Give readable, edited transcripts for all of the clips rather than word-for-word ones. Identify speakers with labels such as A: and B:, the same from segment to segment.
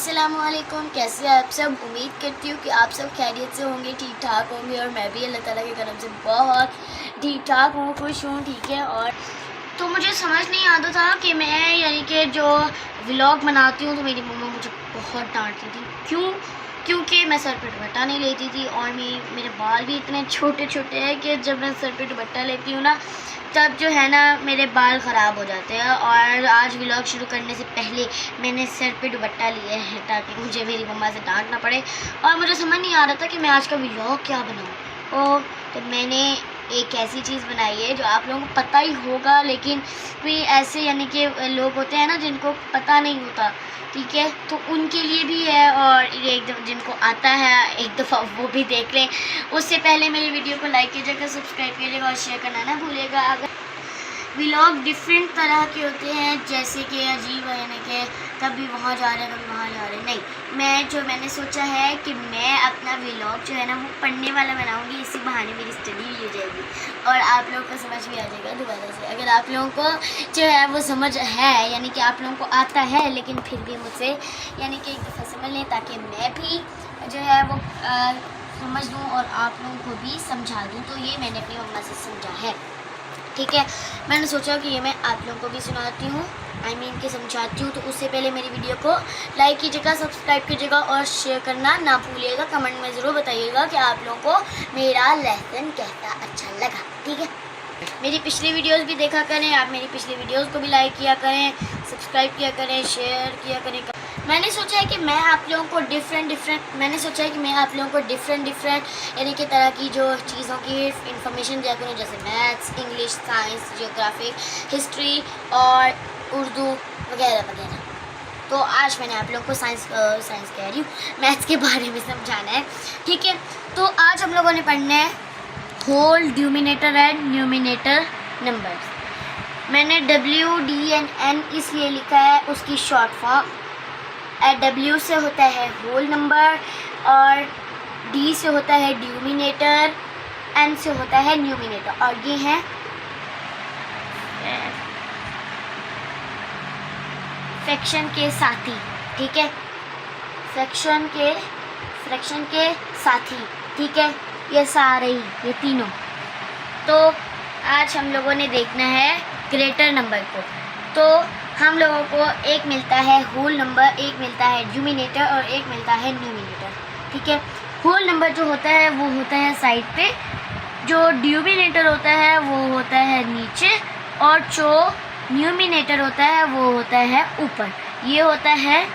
A: अस्सलामुअलैकुम, कैसे हैं आप सब। उम्मीद करती हूँ कि आप सब खैरियत से होंगे, ठीक ठाक होंगे। और मैं भी अल्लाह ताला के करम से बहुत ठीक ठाक हूँ, खुश हूँ, ठीक है। और तो मुझे समझ नहीं आता था कि मैं यानी कि जो व्लॉग बनाती हूँ तो मेरी मम्मा मुझे बहुत डांटती थी। क्योंकि मैं सर पे दुपट्टा नहीं लेती थी और मेरे बाल भी इतने छोटे छोटे हैं कि जब मैं सर पे दुपट्टा लेती हूँ ना तब जो है ना मेरे बाल ख़राब हो जाते हैं। और आज व्लॉग शुरू करने से पहले मैंने सर पे दुपट्टा लिया है ताकि मुझे मेरी मम्मा से डांट ना पड़े। और मुझे समझ नहीं आ रहा था कि मैं आज का व्लॉग क्या बनाऊँ। तो मैंने एक ऐसी चीज़ बनाई है जो आप लोगों को पता ही होगा, लेकिन भी ऐसे यानी कि लोग होते हैं ना जिनको पता नहीं होता, ठीक है, तो उनके लिए भी है। और एक दफ़ा जिनको आता है एक दफ़ा वो भी देख लें। उससे पहले मेरी वीडियो को लाइक कीजिएगा, सब्सक्राइब कीजिएगा और शेयर करना ना भूलिएगा। अगर व्लॉग डिफरेंट तरह के होते हैं, जैसे कि अजीब है यानी कि कभी वहाँ जा रहे हैं कभी वहाँ जा रहे हैं, नहीं, मैंने सोचा है कि मैं अपना व्लॉग जो है ना वो पढ़ने वाला बनाऊंगी। इसी बहाने मेरी स्टडी भी हो जाएगी और आप लोगों को समझ भी आ जाएगा दोबारा से। अगर आप लोगों को जो है वो समझ है यानी कि आप लोगों को आता है, लेकिन फिर भी मुझसे यानी कि एक दफ़ा समझ लें ताकि मैं भी जो है वो समझ लूँ और आप लोगों को भी समझा दूँ। तो ये मैंने अपनी मम्मा से समझा है, ठीक है। मैंने सोचा कि ये मैं आप लोगों को भी सुनाती हूँ, कि समझाती हूँ। तो उससे पहले मेरी वीडियो को लाइक कीजिएगा, सब्सक्राइब कीजिएगा और शेयर करना ना भूलिएगा। कमेंट में ज़रूर बताइएगा कि आप लोगों को मेरा लेसन कैसा अच्छा लगा, ठीक है। मेरी पिछली वीडियोस भी देखा करें, आप मेरी पिछली वीडियोस को भी लाइक किया करें, सब्सक्राइब किया करें, शेयर किया करें। मैंने सोचा है कि मैं आप लोगों को डिफरेंट यानी कि तरह की जो चीज़ों की इंफॉर्मेशन दिया करूँ, जैसे maths, English, science, geography, history और उर्दू वगैरह वगैरह। तो आज मैंने आप लोगों को साइंस कह रही हूँ, मैथ्स के बारे में समझाना है, ठीक है। तो आज हम लोगों ने पढ़ना है whole, denominator and numerator numbers. मैंने WDN इसलिए लिखा है, उसकी शॉर्ट फॉर्म W से होता है होल नंबर, और D से होता है डिनोमिनेटर, N से होता है न्यूमिनेटर, और ये है फ्रैक्शन के साथी, ठीक है, फ्रैक्शन के साथी, ठीक है, ये सारे ही, ये तीनों। तो आज हम लोगों ने देखना है ग्रेटर नंबर को। तो हम लोगों को एक मिलता है होल नंबर, एक मिलता है डिनोमिनेटर और एक मिलता है न्यूमिनेटर, ठीक है। होल नंबर जो होता है वो होता है साइड पे, जो डिनोमिनेटर होता है वो होता है नीचे, और जो न्यूमिनेटर होता है वो होता है ऊपर। ये होता है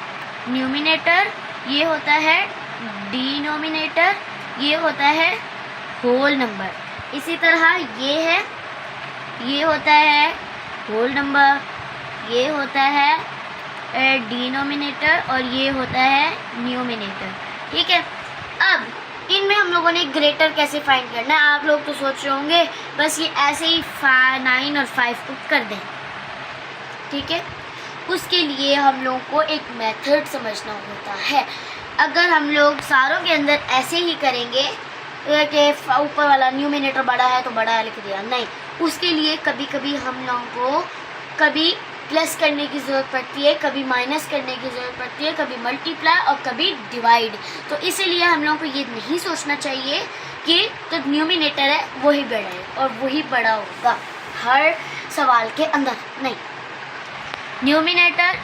A: न्यूमिनेटर, ये होता है डिनोमिनेटर, ये होता है होल नंबर। इसी तरह ये होता है होल नंबर, ये होता है डिनोमिनेटर और ये होता है न्यूमिनेटर, ठीक है। अब इनमें हम लोगों ने ग्रेटर कैसे फाइंड करना है। आप लोग तो सोच रहे होंगे बस ये ऐसे ही 9 और 5 को कर दें, ठीक है। उसके लिए हम लोगों को एक मेथड समझना होता है। अगर हम लोग सारों के अंदर ऐसे ही करेंगे कि ऊपर वाला न्यूमिनेटर बड़ा है तो बड़ा लिख दिया, नहीं, उसके लिए कभी कभी हम लोगों को कभी प्लस करने की ज़रूरत पड़ती है, कभी माइनस करने की ज़रूरत पड़ती है, कभी मल्टीप्लाई और कभी डिवाइड। तो इसीलिए हम लोगों को ये नहीं सोचना चाहिए कि तो न्यूमिनेटर है वही बड़ा है और वही बड़ा होगा हर सवाल के अंदर, नहीं। न्यूमिनेटर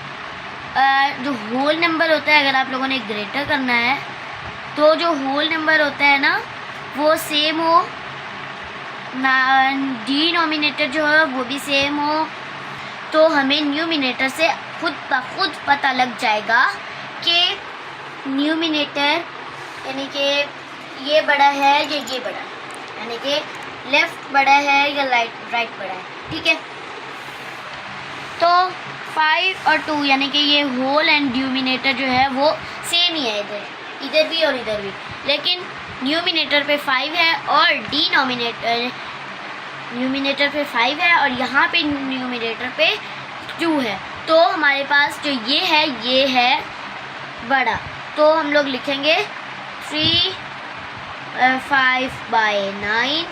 A: जो होल नंबर होता है, अगर आप लोगों ने ग्रेटर करना है तो जो होल नंबर होता है ना वो सेम हो, डिनोमिनेटर जो है वो भी सेम हो, तो हमें न्यूमिनेटर से खुद ब खुद पता लग जाएगा कि न्यूमिनेटर यानी कि ये बड़ा है या ये बड़ा है, यानी कि लेफ़्ट बड़ा है या राइट बड़ा है, ठीक है। तो 5 और 2 यानी कि ये होल एंड डिनोमिनेटर जो है वो सेम ही है, इधर भी और इधर भी, लेकिन न्यूमिनेटर पे 5 है और न्यूमिनेटर पे 5 है और यहाँ पे न्यूमिनेटर पे 2 है। तो हमारे पास जो ये है बड़ा, तो हम लोग लिखेंगे 3/5/9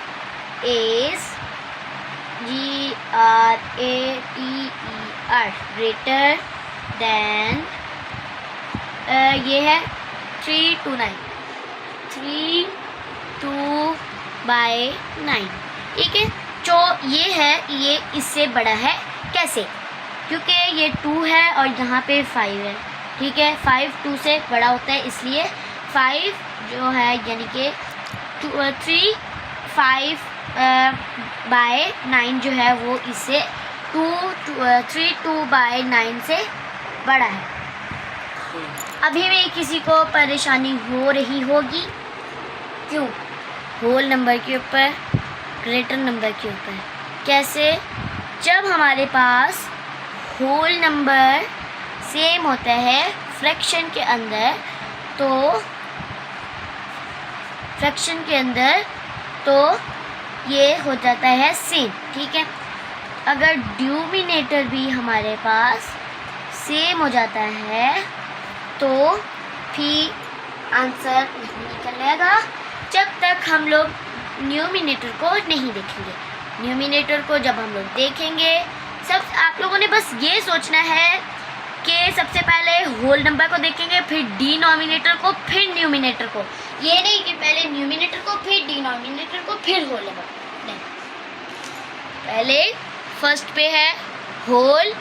A: is GRATER ग्रेटर देन ये है 3 2 9, 3 2 बाई 9, ठीक है। जो ये है ये इससे बड़ा है, कैसे? क्योंकि ये 2 है और यहाँ पे 5 है, ठीक है। 5 2 से बड़ा होता है, इसलिए 5 जो है यानी कि 3 5 बाई 9 जो है वो इससे 3 2 बाई 9 से बड़ा है। अभी भी किसी को परेशानी हो रही होगी, क्यों? होल नंबर के ऊपर, ग्रेटर नंबर के ऊपर। कैसे? जब हमारे पास होल नंबर सेम होता है फ्रैक्शन के अंदर, तो ये हो जाता है सेम, ठीक है। अगर डिनोमिनेटर भी हमारे पास सेम हो जाता है तो फिर आंसर नहीं निकलेगा जब तक हम लोग न्यूमिनेटर को नहीं देखेंगे। न्यूमिनेटर को जब हम लोग देखेंगे, सब आप लोगों ने बस ये सोचना है कि सबसे पहले होल नंबर को देखेंगे, फिर डिनोमिनेटर को, फिर न्यूमिनेटर को। ये नहीं कि पहले न्यूमिनेटर को, फिर डिनोमिनेटर को, फिर होल नंबर, नहीं। पहले फर्स्ट पे है होल,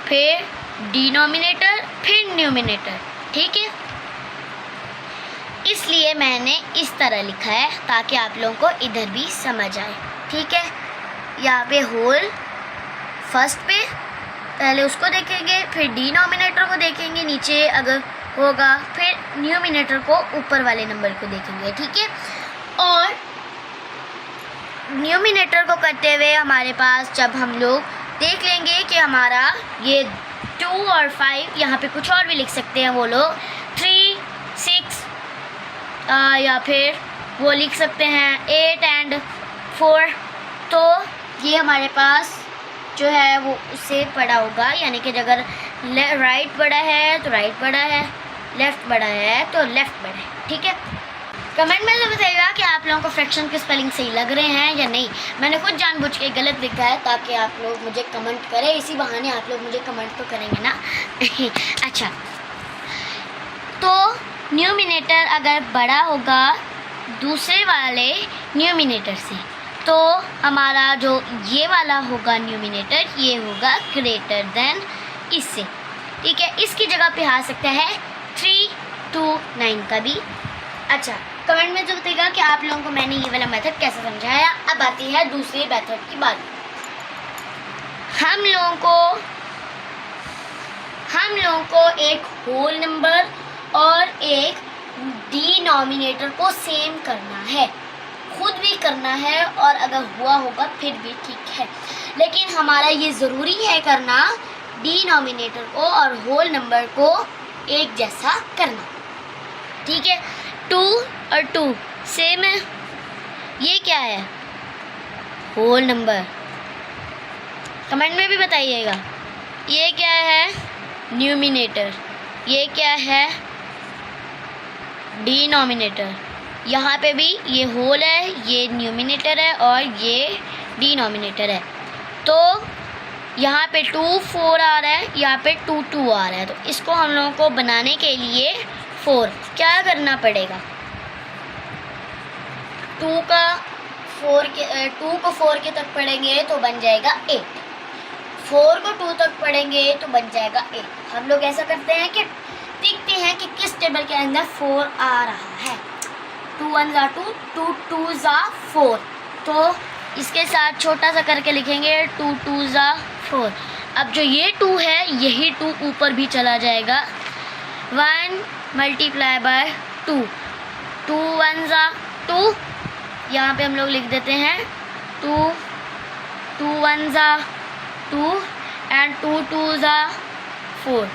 A: फिर डिनोमिनेटर, फिर न्यूमिनेटर, ठीक है। इसलिए मैंने इस तरह लिखा है ताकि आप लोगों को इधर भी समझ आए, ठीक है। यहाँ पे होल फर्स्ट पे, पहले उसको देखेंगे, फिर डिनोमिनेटर को देखेंगे नीचे अगर होगा, फिर न्यूमिनेटर को ऊपर वाले नंबर को देखेंगे, ठीक है। और न्यूमिनेटर को करते हुए हमारे पास जब हम लोग देख लेंगे कि हमारा ये 2 और 5, यहाँ पे कुछ और भी लिख सकते हैं वो लोग, 3 6 या फिर वो लिख सकते हैं 8 एंड 4, तो ये हमारे पास जो है वो उससे बड़ा होगा। यानी कि अगर राइट बड़ा है तो राइट बड़ा है, लेफ़्ट बड़ा है तो लेफ़्ट बड़ा है, ठीक है। कमेंट में तो बताइएगा कि आप लोगों को फ्रैक्शन के स्पेलिंग सही लग रहे हैं या नहीं। मैंने खुद जानबूझ के गलत लिखा है ताकि आप लोग मुझे कमेंट करें, इसी बहाने आप लोग मुझे कमेंट तो करेंगे ना। अच्छा, तो न्यूमिनेटर अगर बड़ा होगा दूसरे वाले न्यूमिनेटर से, तो हमारा जो ये वाला होगा न्यूमिनेटर, ये होगा ग्रेटर देन इससे, ठीक है। इसकी जगह पे आ सकता है 3 2 9 का भी। अच्छा, कमेंट में जो बताइएगा कि आप लोगों को मैंने ये वाला मेथड कैसे समझाया। अब आती है दूसरे मेथड की बात। हम लोगों को एक होल नंबर और एक डिनोमिनेटर को सेम करना है, खुद भी करना है, और अगर हुआ होगा फिर भी ठीक है। लेकिन हमारा ये ज़रूरी है करना डिनोमिनेटर को और होल नंबर को एक जैसा करना, ठीक है। 2 और 2 सेम है, ये क्या है? Whole number. कमेंट में भी बताइएगा ये क्या है? न्यूमिनेटर। ये क्या है? डिनोमिनेटर। यहाँ पे भी ये होल है, ये न्यूमिनेटर है और ये डिनोमिनेटर है। तो यहाँ पे 2 4 आ रहा है, यहाँ पे 2 2 आ रहा है। तो इसको हम लोगों को बनाने के लिए 4 क्या करना पड़ेगा? 2 को 4 के तक पढ़ेंगे तो बन जाएगा 8, 4 को 2 तक पढ़ेंगे तो बन जाएगा 8। हम लोग ऐसा करते हैं कि देखते हैं कि किस टेबल के अंदर 4 आ रहा है। 2 1 ज़ा 2, 2 2 ज़ा 4। तो इसके साथ छोटा सा करके लिखेंगे 2 2 ज़ा 4। अब जो ये 2 है यही 2 ऊपर भी चला जाएगा। 1 मल्टीप्लाई बाय 2, 2 1 ज़ा 2। यहाँ पे हम लोग लिख देते हैं 2 2 1 ज़ा 2 एंड 2 2 ज़ा 4।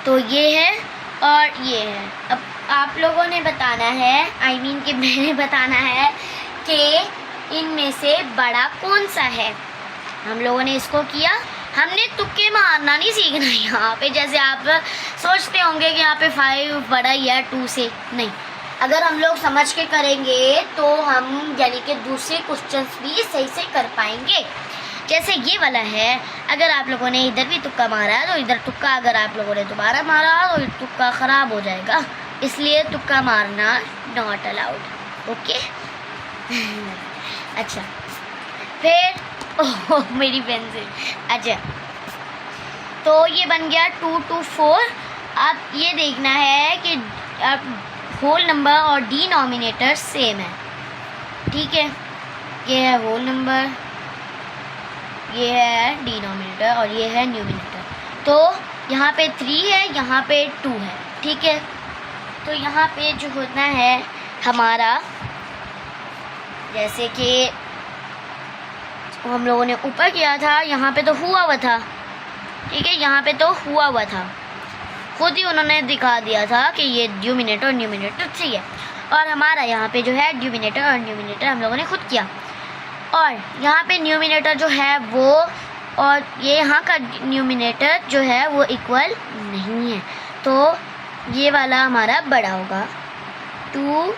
A: तो ये है और ये है। अब आप लोगों ने बताना है, कि मैंने बताना है कि इनमें से बड़ा कौन सा है। हम लोगों ने इसको किया, हमने तुक्के मारना नहीं सीखना यहाँ पे। जैसे आप सोचते होंगे कि यहाँ पे 5 बड़ा ही है 2 से, नहीं। अगर हम लोग समझ के करेंगे तो हम यानी कि दूसरे क्वेश्चंस भी सही से कर पाएंगे। जैसे ये वाला है, अगर आप लोगों ने इधर भी तुक्का मारा है तो इधर तुक्का, अगर आप लोगों ने दोबारा मारा तो तुक्का ख़राब हो जाएगा, इसलिए तुक्का मारना नॉट अलाउड। ओके। अच्छा, फिर ओह मेरी पेंसिल। अच्छा, तो ये बन गया 2 to 4। आप ये देखना है कि आप होल नंबर और डिनोमिनेटर सेम है, ठीक है। ये है होल नंबर, ये है डिनोमिनेटर और ये है न्यूमिनेटर। तो यहाँ पे 3 है, यहाँ पे 2 है, ठीक है। तो यहाँ पे जो होना है हमारा, जैसे कि हम लोगों ने ऊपर किया था, यहाँ पे तो हुआ हुआ था, ठीक है, यहाँ पे तो हुआ हुआ था, खुद ही उन्होंने दिखा दिया था कि ये न्यूमिनेटर और न्यूमिनेटर चाहिए। और हमारा यहाँ पे जो है न्यूमिनेटर और न्यूमिनेटर हम लोगों ने खुद किया, और यहाँ पे न्यूमिनेटर जो है वो और ये यहाँ का न्यूमिनेटर जो है वो इक्वल नहीं है, तो ये वाला हमारा बड़ा होगा। 2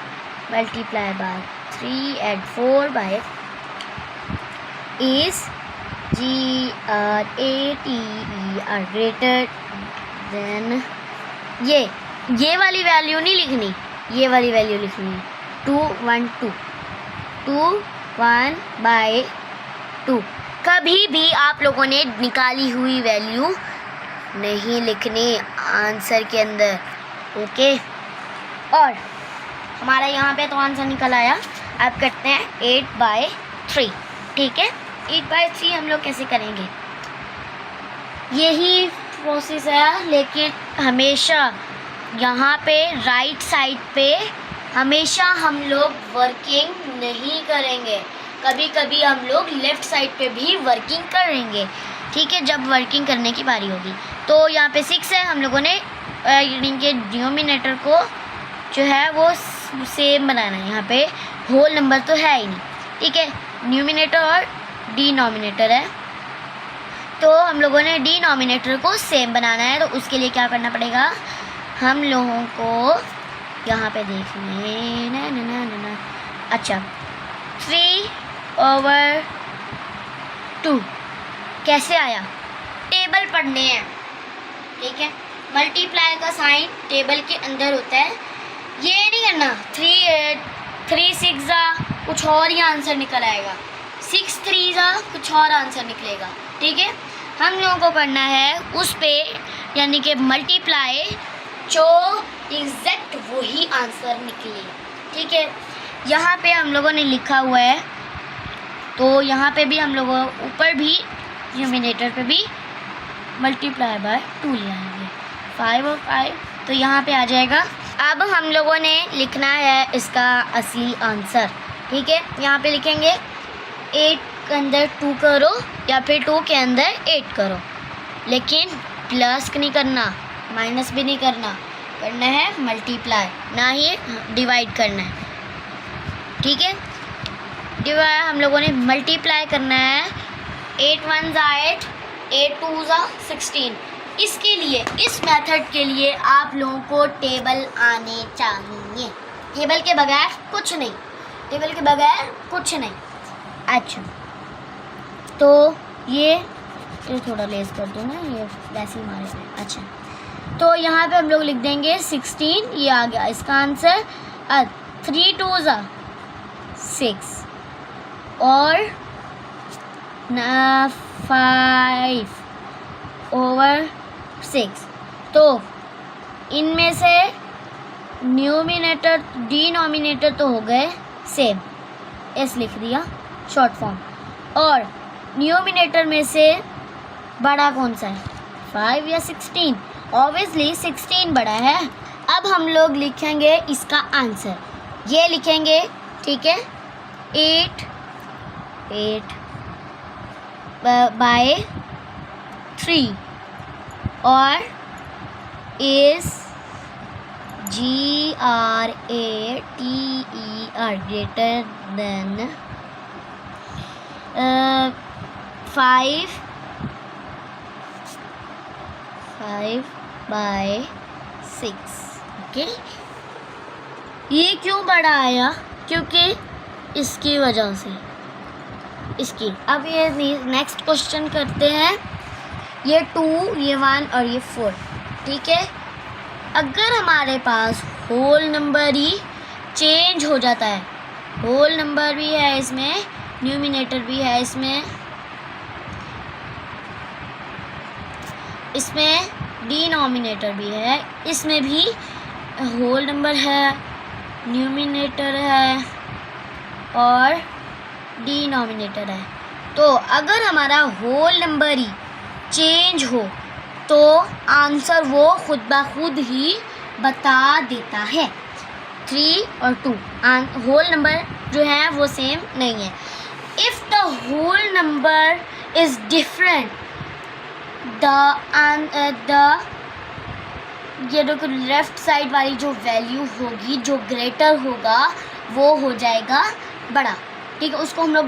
A: multiply by 3 and 4 by is GRATER greater than, ये वाली वैल्यू नहीं लिखनी, ये वाली वैल्यू लिखनी है 2 1 2 2 1 बाय 2। कभी भी आप लोगों ने निकाली हुई वैल्यू नहीं लिखनी आंसर के अंदर, ओके। और हमारा यहाँ पे तो आंसर निकल आया। अब करते हैं 8 बाय 3, ठीक है। 8 बाय 3 हम लोग कैसे करेंगे, यही प्रोसेस है, लेकिन हमेशा यहाँ पे राइट साइड पे हमेशा हम लोग वर्किंग नहीं करेंगे, कभी कभी हम लोग लेफ़्ट साइड पे भी वर्किंग करेंगे, ठीक है, जब वर्किंग करने की बारी होगी। तो यहाँ पे 6 है, हम लोगों ने इनके डिनोमिनेटर को जो है वो सेम बनाना है। यहाँ पे होल नंबर तो है ही नहीं, ठीक है, न्यूमिनेटर और डिनोमिनेटर है, तो हम लोगों ने डिनोमिनेटर को सेम बनाना है। तो उसके लिए क्या करना पड़ेगा, हम लोगों को यहाँ पे देखिए ना। अच्छा, 3/2 कैसे आया, टेबल पढ़ने हैं, ठीक है। मल्टीप्लाई का साइन टेबल के अंदर होता है, ये नहीं करना 3 6 कुछ और ही आंसर निकल आएगा, 6 3 कुछ और आंसर निकलेगा, ठीक है। हम लोगों को करना है उस पे, यानी कि मल्टीप्लाई जो एग्जैक्ट वही आंसर निकले, ठीक है। यहाँ पे हम लोगों ने लिखा हुआ है, तो यहाँ पे भी हम लोगों ऊपर भी न्यूमिनेटर पे भी मल्टीप्लाई बाय 2 ले आएंगे, 5 और 5, तो यहाँ पे आ जाएगा। अब हम लोगों ने लिखना है इसका असली आंसर, ठीक है। यहाँ पे लिखेंगे 8 के अंदर 2 करो या फिर 2 के अंदर 8 करो, लेकिन प्लस नहीं करना, माइनस भी नहीं करना, करना है मल्टीप्लाई, ना ही डिवाइड करना है, ठीक है। डिवाइड हम लोगों ने मल्टीप्लाई करना है, 8 1 8, 8 2 16। इसके लिए, इस मेथड के लिए आप लोगों को टेबल आने चाहिए, टेबल के बगैर कुछ नहीं, टेबल के बगैर कुछ नहीं। अच्छा, तो ये थोड़ा लेस कर दो ना, ये वैसे ही मारे। अच्छा, तो यहाँ पे हम लोग लिख देंगे 16, ये आ गया इसका आंसर। 3 2 6 और 5/6। तो इनमें से न्यूमिनेटर डिनोमिनेटर तो हो गए सेम, एस लिख दिया शॉर्ट फॉर्म, और न्यूमिनेटर में से बड़ा कौन सा है, 5 या 16? ऑब्वियसली 16 बड़ा है। अब हम लोग लिखेंगे इसका आंसर, ये लिखेंगे, ठीक है, 8 बाय 3 और is GRATER greater then 5/6, okay. ये क्यों बड़ा आया, क्योंकि इसकी वजह से, इसकी। अब ये नेक्स्ट क्वेश्चन करते हैं। ये 2, ये 1 और ये 4, ठीक है। अगर हमारे पास होल नंबर ही चेंज हो जाता है, होल नंबर भी है इसमें, न्यूमिनेटर भी है इसमें डिनोमिनेटर भी है, इसमें भी होल नंबर है, न्यूमिनेटर है और डिनोमिनेटर है। तो अगर हमारा होल नंबर ही चेंज हो तो आंसर वो खुद ब खुद ही बता देता है। 3 और 2 होल नंबर जो है वो सेम नहीं है। If the whole number is different, ये देखो लेफ़्ट साइड वाली जो वैल्यू होगी, जो ग्रेटर होगा, वो हो जाएगा बड़ा, ठीक है। उसको हम लोग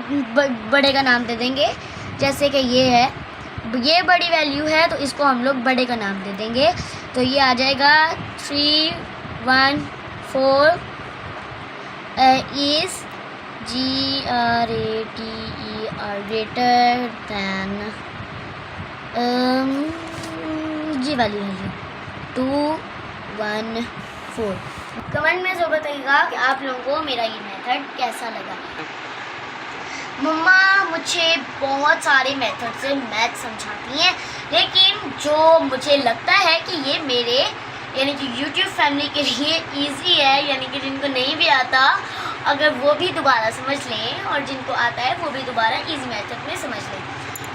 A: बड़े का नाम दे देंगे। जैसे कि ये है, ये बड़ी वैल्यू है तो इसको हम लोग बड़े का नाम दे देंगे। तो ये आ जाएगा 3, 1, 4 is GRATER greater than जी वाली वैल्यू 2, 1, 4। कमेंट में ज़रूर बताइएगा कि आप लोगों को मेरा ये मेथड कैसा लगा। मम्मा मुझे बहुत सारे मेथड से मैथ समझाती हैं, लेकिन जो मुझे लगता है कि ये मेरे यानी कि YouTube फैमिली के लिए इजी है, यानी कि जिनको नहीं भी आता अगर वो भी दोबारा समझ लें और जिनको आता है वो भी दोबारा इजी मेथड में समझ लें,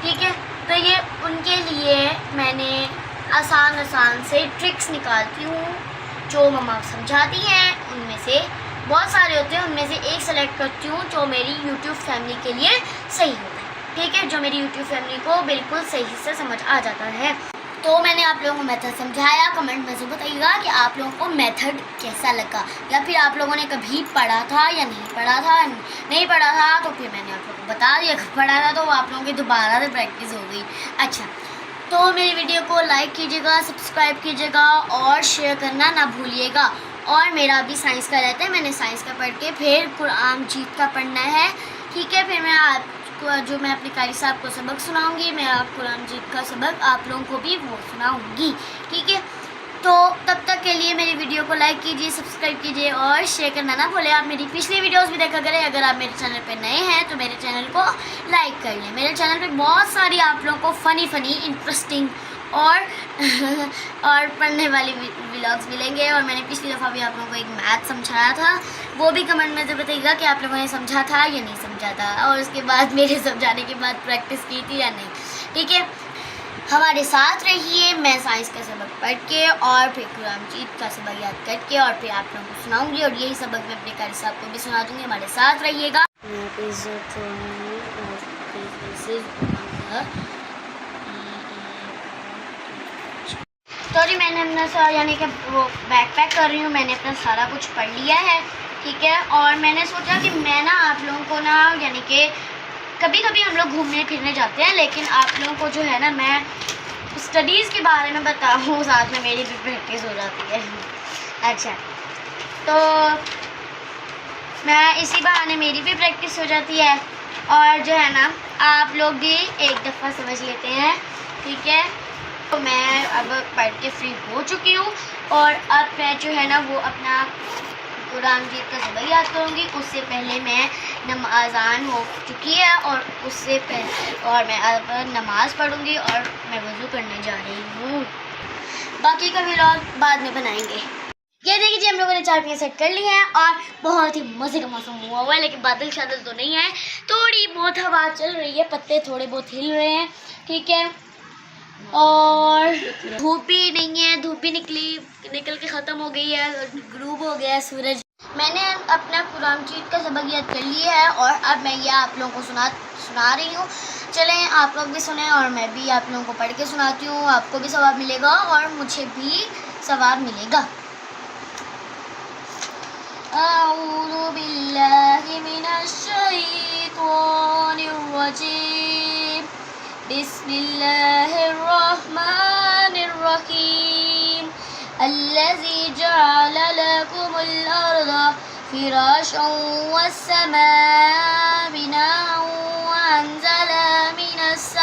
A: ठीक है। तो ये उनके लिए मैंने आसान से ट्रिक्स निकालती हूँ जो मम्मा समझाती हैं। उनमें से बहुत सारे होते हैं, उनमें से एक सेलेक्ट करती हूँ जो मेरी YouTube फैमिली के लिए सही होता है, ठीक है, जो मेरी YouTube फैमिली को बिल्कुल सही से समझ आ जाता है। तो मैंने आप लोगों को मेथड समझाया। कमेंट में ज़रूर बताइएगा कि आप लोगों को मेथड कैसा लगा, या फिर आप लोगों ने कभी पढ़ा था या नहीं पढ़ा था। नहीं पढ़ा था तो फिर मैंने आप लोगों को बता दिया, पढ़ा था तो आप लोगों की दोबारा से प्रैक्टिस हो गई। अच्छा, तो मेरी वीडियो को लाइक कीजिएगा, सब्सक्राइब कीजिएगा और शेयर करना ना भूलिएगा। और मेरा अभी साइंस का रहता है, मैंने साइंस का पढ़ के फिर कुरान मजीद का पढ़ना है, ठीक है। फिर मैं आपको जो मैं अपने कारी साहब को सबक सुनाऊंगी, मैं आप कुरान मजीद का सबक आप लोगों को भी वो सुनाऊंगी, ठीक है। तो तब तक के लिए मेरी वीडियो को लाइक कीजिए, सब्सक्राइब कीजिए और शेयर करना ना भूलें। आप मेरी पिछली वीडियोस भी देखा करें। अगर आप मेरे चैनल पे नए हैं तो मेरे चैनल को लाइक कर लें। मेरे चैनल पे बहुत सारी आप लोगों को फ़नी इंटरेस्टिंग और और पढ़ने वाली व्लॉग्स मिलेंगे। और मैंने पिछली दफ़ा भी आप लोगों को एक मैथ समझाया था, वो भी कमेंट में ज़रूर बताइएगा कि आप लोगों ने समझा था या नहीं समझा था, और उसके बाद मेरे समझाने के बाद प्रैक्टिस की थी या नहीं, ठीक है। हमारे साथ रहिए। मैं साइंस का सबक पढ़ के और फिर कुरान मजीद का सबक याद करके और फिर आप लोगों को सुनाऊंगी, और यही सबक मैं अपने कारी साहब को भी सुना दूँगी। हमारे साथ रहिएगा। तो जी मैंने अपना यानी कि वो बैकपैक कर रही हूँ, मैंने अपना सारा कुछ पढ़ लिया है, ठीक है। और मैंने सोचा कि मैं ना आप लोगों को ना यानी कि कभी कभी हम लोग घूमने फिरने जाते हैं, लेकिन आप लोगों को जो है ना मैं स्टडीज़ के बारे में बताऊँ, साथ में मेरी भी प्रैक्टिस हो जाती है। अच्छा, तो मैं इसी बहाने मेरी भी प्रैक्टिस हो जाती है और जो है ना आप लोग भी एक दफ़ा समझ लेते हैं, ठीक है। तो मैं अब पढ़ के फ्री हो चुकी हूँ और अब मैं जो है ना वो अपना कुरान मजीद का सबक याद करूँगी। उससे पहले मैं नमाज़ान हो चुकी है और उससे पहले और मैं अब नमाज़ पढ़ूँगी और मैं वज़ू करने जा रही हूँ। बाकी का व्लॉग बाद में बनाएंगे। ये देखिए जी, हम लोगों ने चाय पिए सेट कर ली है और बहुत ही मज़े का मौसम हुआ है, लेकिन बादल शादल तो नहीं है, थोड़ी बहुत हवा चल रही है, पत्ते थोड़े बहुत हिल रहे हैं, ठीक है। और धूप भी नहीं है, धूप भी निकल के ख़त्म हो गई है, ग्रूब हो गया है सूरज। मैंने अपना कुरान मजीद का सबक याद कर लिया है और अब मैं ये आप लोगों को सुना रही हूँ। चलें आप लोग भी सुने और मैं भी आप लोगों को पढ़ के सुनाती हूँ, आपको भी सवाब मिलेगा और मुझे भी सवाब मिलेगा। अऊज़ु बिल्लाहि मिनश शैतानिर रजीम। बिस्मिल्लाहिर रहमानिर रहीम। अल्लज़ी जअल लकुमुल अर्ज़ फिराशन वस्समाअ बिनाअन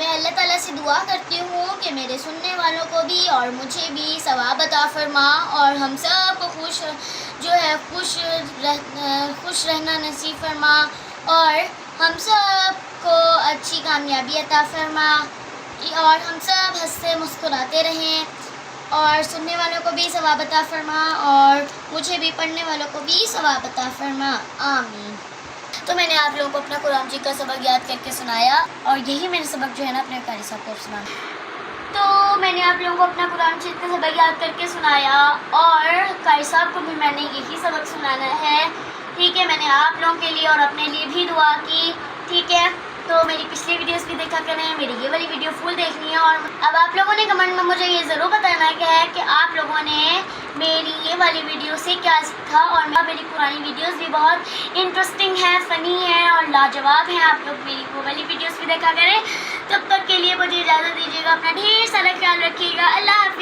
A: मैं अल्लाह ताला से दुआ करती हूँ कि मेरे सुनने वालों को भी और मुझे भी सवाब अता फरमा और हम सब को खुश रहना नसीब फरमा और हम सब को अच्छी कामयाबी अता फरमा और हम सब हंसते मुस्कुराते रहें और सुनने वालों को भी सवाब अता फरमा और मुझे भी पढ़ने वालों को भी सवाब अता फरमा, आमीन। तो मैंने आप लोगों को अपना कुरान जी का सबक याद करके सुनाया और यही मैंने सबक जो है ना अपने कारी साहब को सुनाया। तो मैंने आप लोगों को अपना कुरान जी का सबक याद करके सुनाया और कारी साहब को भी मैंने यही सबक सुनाना है, ठीक है। मैंने आप लोगों के लिए और अपने लिए भी दुआ की, ठीक है। तो मेरी पिछली वीडियोस भी देखा करें, मेरी ये वाली वीडियो फुल देखनी है। और अब आप लोगों ने कमेंट में मुझे ये ज़रूर बताना है कि आप लोगों ने मेरी ये वाली वीडियो से क्या सीखा। और मेरी पुरानी वीडियोस भी बहुत इंटरेस्टिंग है, फ़नी है और लाजवाब हैं। आप लोग मेरी वो वाली वीडियोस भी देखा करें। तब तक के लिए मुझे इजाज़त दीजिएगा, अपना ढेर सारा ख्याल रखिएगा। अल्लाह हाफ़िज़।